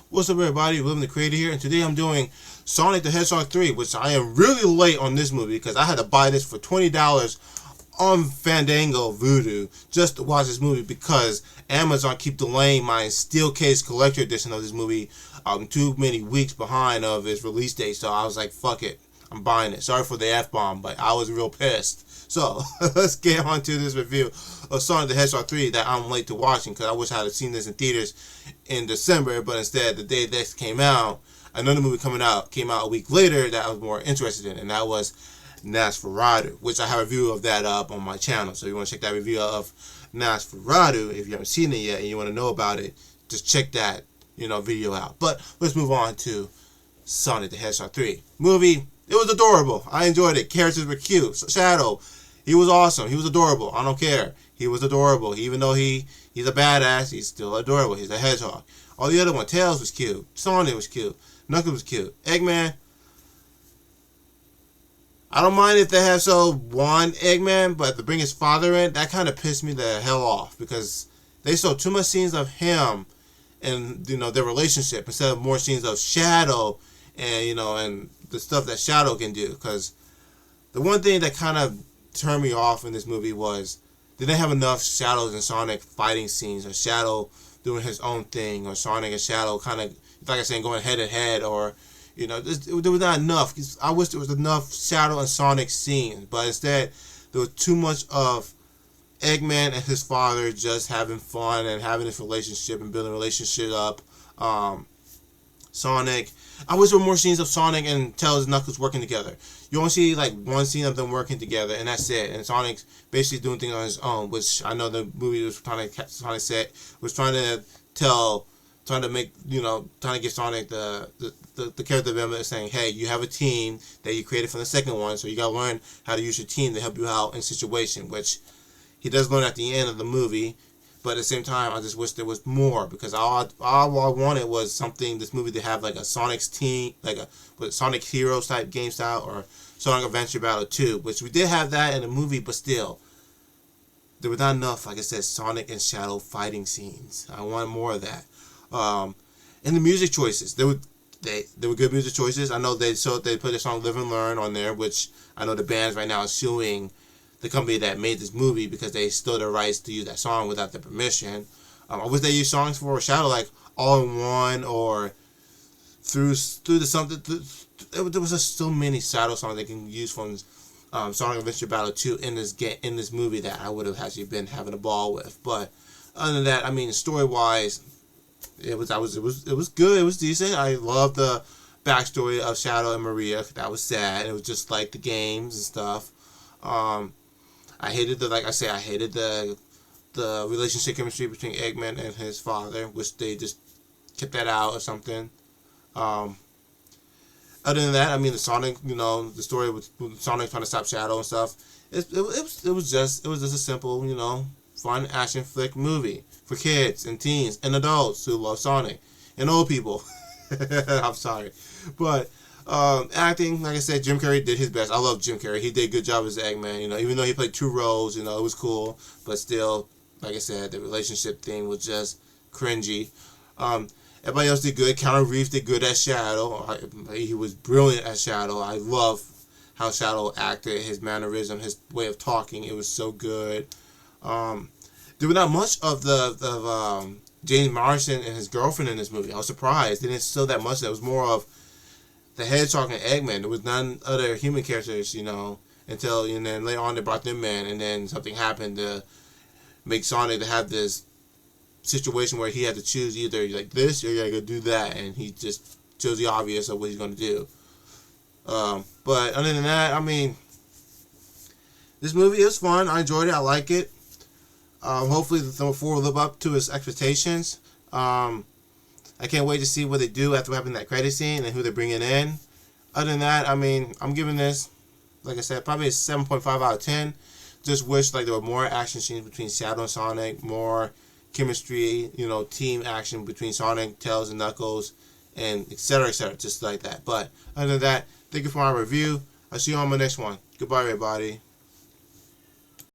What's up, everybody? Living the Creator here, and today I'm doing Sonic the Hedgehog 3, which I am really late on this movie because I had to buy this for $20 on Fandango Voodoo just to watch this movie because Amazon keep delaying my steel case collector edition of this movie too many weeks behind of its release date. So I was like, fuck it, I'm buying it. Sorry for the F-bomb, but I was real pissed. So let's get on to this review of Sonic the Hedgehog 3 that I'm late to watching because I wish I had seen this in theaters in December, but instead the day this came out, another movie came out a week later that I was more interested in, and that was Nosferatu, which I have a review of that up on my channel. So if you want to check that review of Nosferatu, if you haven't seen it yet and you want to know about it, just check that video out. But let's move on to Sonic the Hedgehog 3 movie. It was adorable. I enjoyed it. Characters were cute. Shadow, he was awesome. He was adorable. I don't care. He was adorable. Even though he's a badass, he's still adorable. He's a hedgehog. All the other one, Tails was cute. Sonic was cute. Knuckles was cute. Eggman, I don't mind if they have one Eggman, but to bring his father in, that kind of pissed me the hell off because they saw too much scenes of him and their relationship instead of more scenes of Shadow and and the stuff that Shadow can do. Because the one thing that kind of turned me off in this movie was they didn't have enough Shadows and Sonic fighting scenes, or Shadow doing his own thing, or Sonic and Shadow kind of, like I said, going head to head, or there was not enough. I wish there was enough Shadow and Sonic scenes, but instead there was too much of Eggman and his father just having fun and having this relationship and building a relationship up. Sonic, I wish there were more scenes of Sonic and Tails and Knuckles working together. You only see like one scene of them working together, and that's it. And Sonic's basically doing things on his own, which I know the movie was trying to give Sonic the character development, saying, hey, you have a team that you created from the second one, so you gotta learn how to use your team to help you out in situation, which he does learn at the end of the movie. But at the same time, I just wish there was more, because all I wanted was this movie to have like a Sonic's team, like a Sonic Heroes type game style, or Sonic Adventure Battle 2, which we did have that in the movie, but still, there was not enough, like I said, Sonic and Shadow fighting scenes. I wanted more of that. And the music choices, they were good music choices. I know they put the song Live and Learn on there, which I know the bands right now are suing the company that made this movie because they stole the rights to use that song without their permission. I wish they used songs for Shadow like All in One or through the something. There was just so many Shadow songs they can use from Sonic Adventure Battle 2 in this movie that I would have actually been having a ball with. But other than that, I mean, story wise, it was good. It was decent. I loved the backstory of Shadow and Maria. That was sad. It was just like the games and stuff. I hated the relationship chemistry between Eggman and his father, which they just kept that out or something. Other than that, I mean, the Sonic, the story with Sonic trying to stop Shadow and stuff. It was just a simple, fun action flick movie for kids and teens and adults who love Sonic and old people. I'm sorry, but acting, like I said, Jim Carrey did his best. I love Jim Carrey. He did a good job as Eggman. Even though he played two roles, it was cool. But still, like I said, the relationship thing was just cringy. Everybody else did good. Keanu Reeves did good as Shadow. He was brilliant as Shadow. I love how Shadow acted, his mannerism, his way of talking. It was so good. There was not much of the James Marsden and his girlfriend in this movie. I was surprised. They didn't show that much. There was more of the Hedgehog and Eggman. There was none other human characters, until, and then later on they brought them in, and then something happened to make Sonic to have this situation where he had to choose either like this or you gotta go do that, and he just chose the obvious of what he's gonna do. But other than that, I mean, this movie is fun. I enjoyed it. I like it. Hopefully the number 4 will live up to his expectations. I can't wait to see what they do after having that credit scene and who they're bringing in. Other than that, I mean, I'm giving this, like I said, probably a 7.5 out of 10. Just wish like there were more action scenes between Shadow and Sonic, more chemistry, team action between Sonic, Tails, and Knuckles, and etc., just like that. But other than that, thank you for my review. I'll see you on my next one. Goodbye, everybody.